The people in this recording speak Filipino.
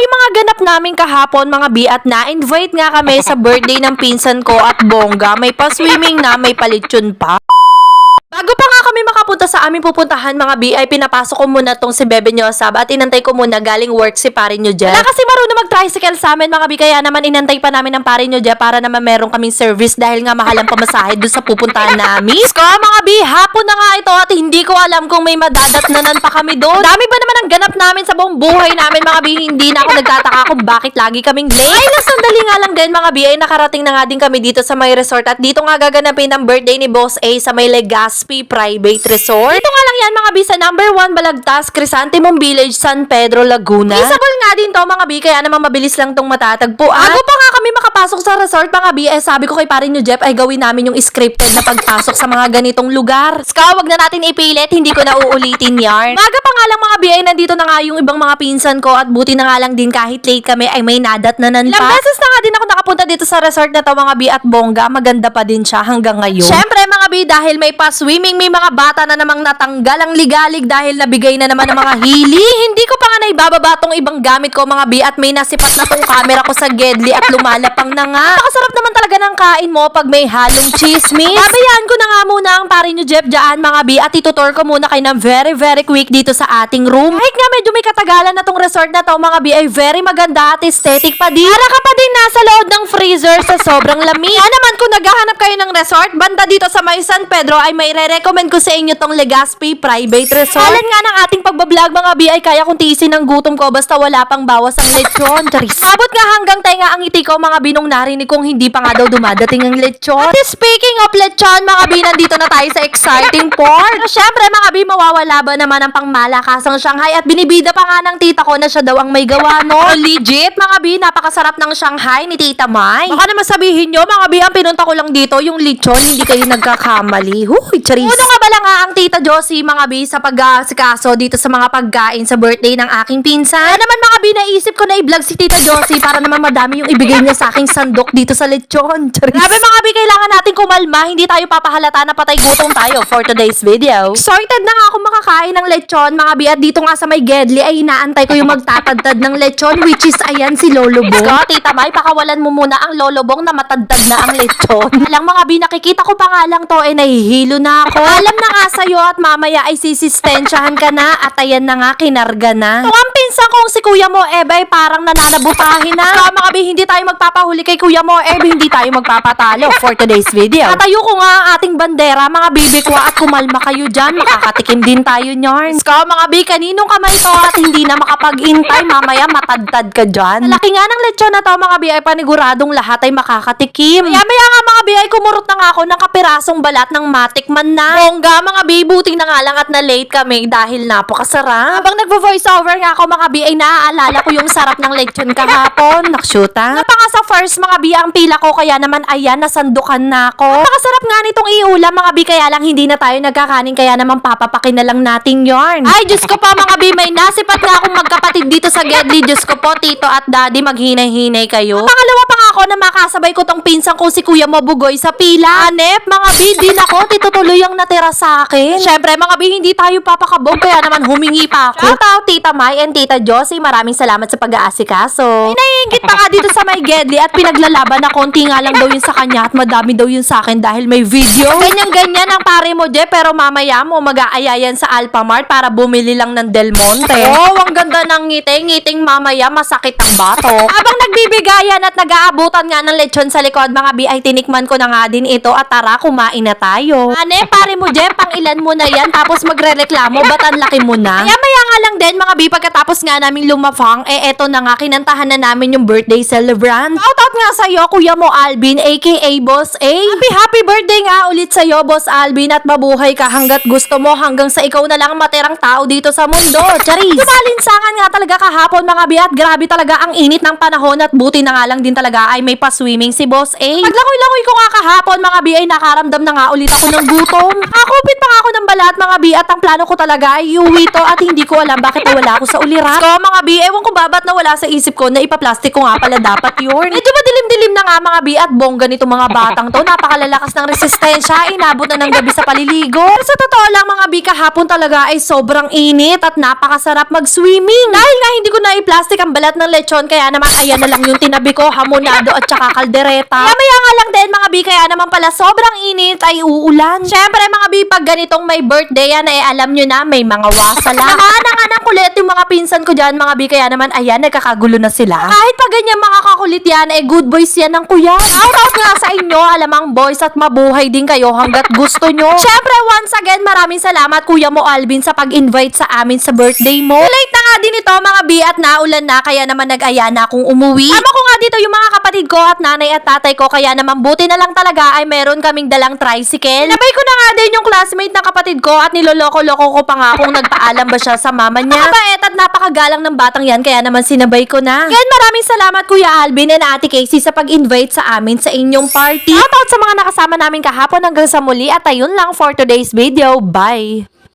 yung mga ganap namin kahapon, mga bi, at na-invite nga kami sa birthday ng pinsan ko at bongga. May pa-swimming na, may palitsyon pa. Bago pa nga kami makapunta sa aming pupuntahan, mga bi, ay pinapasok ko muna tong si Bebe Nyosab at inantay ko muna galing work si pare nyo Jeff. Wala kasi marunong mag-tricycle sa amin, mga bi, kaya naman inantay pa namin ng pare nyo Jeff para naman meron kaming service dahil nga mahal ang pamasahe doon sa pupuntahan namin. Ko, mga bi, hapon na nga ito at hindi ko alam kung may madadatnanan pa kami doon. Dami ba naman ang ganap namin sa buong buhay namin, mga bi, hindi na ako nagtataka kung bakit lagi kaming late. Ay, nasandali nga lang din, mga bi, ay nakarating na nga din kami dito sa may resort at dito nga gaganapin ang birthday ni Boss A sa may Legazpi Private Resort. Dito nga lang yan, mga bi, sa number 1 Balagtas, Crisantemum Village, San Pedro, Laguna. Feasible nga din to, mga bi, kaya naman mabilis lang tong matatagpuan. Bago pa nga kami makapasok sa resort, mga bi, sabi ko kay parin nyo Jeff ay gawin namin yung scripted na pagpasok sa mga ganitong lugar. Ska, wag na natin ipilit, hindi ko na uulitin yarn. Maga pa nga lang, mga bi, ay nandito na nga yung ibang mga pinsan ko at buti na nga lang din kahit late kami ay may nadatnanan pa. Ilang beses na nga din ako nakapunta dito sa resort na to, mga bi, at bongga, maganda pa din siya hanggang ngayon. Syempre, mga bi, dahil may pa-swimming, may mga bata na namang natanggal ang ligalig dahil nabigay na naman ng mga hili. Hindi ko pa nga naibababa tong ibang gamit ko, mga bi, at may nasipat na tong camera ko sa Gedli at lumalapang na nga. Napakasarap naman talaga ng kain mo pag may halong chismis. Babayaan ko na nga muna ang pare nyo Jeff dyan, mga bi, at itutur ko muna kayo ng very quick dito sa ating room. Kahit nga medyo may katagalan na tong resort na to, mga bi, ay very maganda at aesthetic pa din. Para ka pa din nasa loob ng freezer sa sobrang lamig. Kaya naman kung naghahanap kayo ng resort, banda dito sa may San Pedro ay may re-recommend ko sa inyo tong Legazpi Private Resort. Halan nga ng ating pagbablog, mga bi, ay kaya kong tiisin ng gutom ko basta wala pang bawas ang lechon. Charis. Abot nga hanggang tenga ang ngiti ko, mga binong narinig kong hindi pa nga daw dumadating ang lechon. At speaking of lechon, mga bi, nandito na tayo sa exciting part. Syempre, mga bi, mawawala ba naman ang pangmalakasang Shanghai at binibida pa nga ng tita ko na siya daw ang may gawa, no? Legit, mga bi, napakasarap ng Shanghai ni Tita Mai. Baka naman sabihin nyo, mga bi, ang pinunta ko lang dito, yung lechon, hindi kayo nagkakamali. Huy, charis. Una nga ba lang nga ang Tita Josie, mga bi, sa pag-asikaso dito sa mga pagkain sa birthday ng aking pinsan. Kaya naman, mga bi, naisip ko na i-vlog si Tita Josie para naman madami yung ibigay niya sa aking sandok dito sa lechon. Charis. Grabe, mga bi, kailangan natin kumalma, hindi tayo papahalata na patay gutom tayo for today's video. Excited na nga ako makakain ng lechon, mga bi, at dito nga sa may Gedli ay inaantay ko yung magtatadtad ng lechon, which is ayan si Lolo Bong. Ko, Tita Mai, pakawalan mo muna ang Lolo Bong na matadtad na ang lechon. Alang, mga bi, nakikita ko pa nga lang to, nahihilo na ako. Alam na nga sa'yo at mamaya ay sisistensyahan ka na at ayan na nga, kinarga na. So, ang pinsan kong si Kuya Mo Ebe ay parang nananabutahin na. So, mga bi, hindi tayo magpapahuli kay Kuya Mo Ebe, hindi tayo magpapatalo for today's video. Tatayo ko nga ang ating bandera, mga bibikwa, at kumalma kayo dyan. Makakatikim din tayo nyorn. So, mga bi, kaninong kamay to at hindi na makapag-intay, mamaya matadtad ka dyan. Malaki nga ng lechon na to, mga bi, ay paniguradong lahat ay makakatikim. Maya nga, mga bi, ay kumurot na nga ako ng kapirasong balat ng matikman na. Bongga, mga bi, buting na nga lang at na-late kami dahil napakasarap. Habang nagvo-voice over nga ako, mga bi, ay naaalala ko yung sarap ng lechon kahapon. Nakshuta. Napaka sa first, mga bi, ang pila ko, kaya naman ayan, nasandukan na ako. Napakasarap nga nitong iulam, mga bi, kaya lang hindi na tayo nagkakanin, kaya naman papapakin na lang nating yarn. Ay, Diyos ko pa, mga bi, may nasipat na akong magkapatid dito sa Gedli. Diyos ko po, tito at daddy, maghinay-hinay kayo. Pangalawa pa nga ako na makasabay ko tong pinsan ko si Kuya Mabugoy sa pila. Anep, mga bi, din ako, titutuloy ang natira sa akin. Syempre, mga bi, hindi tayo papakabog, kaya naman humingi pa ako. Shout out, Tita Mai and Tita Josie, maraming salamat sa pag-aasikaso. Naiingit pa nga dito sa may Gedli at pinaglalaban na konti nga lang daw yun sa kanya at madami daw yun sa akin dahil may video. Ganyan-ganyan ang pare mo, Je, pero mamaya mo mag-aayayan sa Alphamart para bumili lang ng Del Monte. Oh, ang ganda ng ngiting mamaya masakit ang batok. Habang nagbibigayan at nag-aabutan nga ng lechon sa likod, mga bi, ay tinikman ko na nga din ito at tara, kumain na tayo. Ane, pare mo, Je, pang ilan mo na yan tapos magre-reklamo, ba't ang laki mo na? Kaya maya nga lang din, mga bi, pagkatapos nga naming lumafang, eto na nga, kinantahan na namin yung birthday celebrant. Shoutout nga sa'yo, Kuya Mo Alvin, aka Boss A. Happy birthday nga ulit sa'yo, Boss Alvin, at mabuhay ka hanggat gusto mo, hanggang sa ikaw na lang matirang tao dito sa mundo. Charis! Tumalinsangan nga talaga kahapon, mga bi, at grabe talaga ang init ng panahon at buti na nga lang din talaga talaga ay may pa-swimming si Boss A. Paglangoy-langoy ko nga kahapon mga B ay nakaramdam na nga ulit ako ng gutom. Nakakupit pa nga ako ng balat mga B at ang plano ko talaga ay iuwi to at hindi ko alam bakit nawala ako sa ulirat. So mga B, ewan ko ba ba't nawala sa isip ko na ipaplastic ko nga pala dapat yun. Medyo madilim-dilim na nga mga B at bongga nito mga batang to. Napakalalakas ng resistensya, inabot na ng gabi sa paliligo. Pero sa totoo lang mga B, kahapon talaga ay sobrang init at napakasarap mag-swimming. Dahil nga hindi ko na i-plastic ang balat ng lechon kaya naman ayan na lang yung tinabi ko, hamonado at saka kaldereta. Maya nga lang din mga B, kaya naman pala sobrang init ay uulan. Syempre mga B, pag ganitong may birthday yan eh alam nyo na may mga wasala. Nakaanang kulit yung mga pinsan ko dyan mga B, kaya naman ayan nagkakagulo na sila. Kahit pa ganyan mga kakulit yan eh good boys yan ng kuya. Shoutout nga sa inyo, alamang boys at mabuhay din kayo hanggat gusto nyo. Syempre once again maraming salamat Kuya Mo Alvin sa pag-invite sa amin sa birthday mo. Late na nga din ito mga B at naulan na kaya naman nag-aya na akong umuwi. Tama ko nga dito yung mga kapatid ko at nanay at tatay ko kaya naman buti na lang talaga ay meron kaming dalang tricycle. Nabay ko na nga din yung classmate ng kapatid ko at niloloko-loko ko pa nga kung nagpaalam ba siya sa mama niya. Napakabait at napakagalang ng batang yan kaya naman sinabay ko na. Again maraming salamat Kuya Alvin and Ate Casey sa pag-invite sa amin sa inyong party. Shoutout sa mga nakasama namin kahapon hanggang sa muli at ayun lang for today's video. Bye!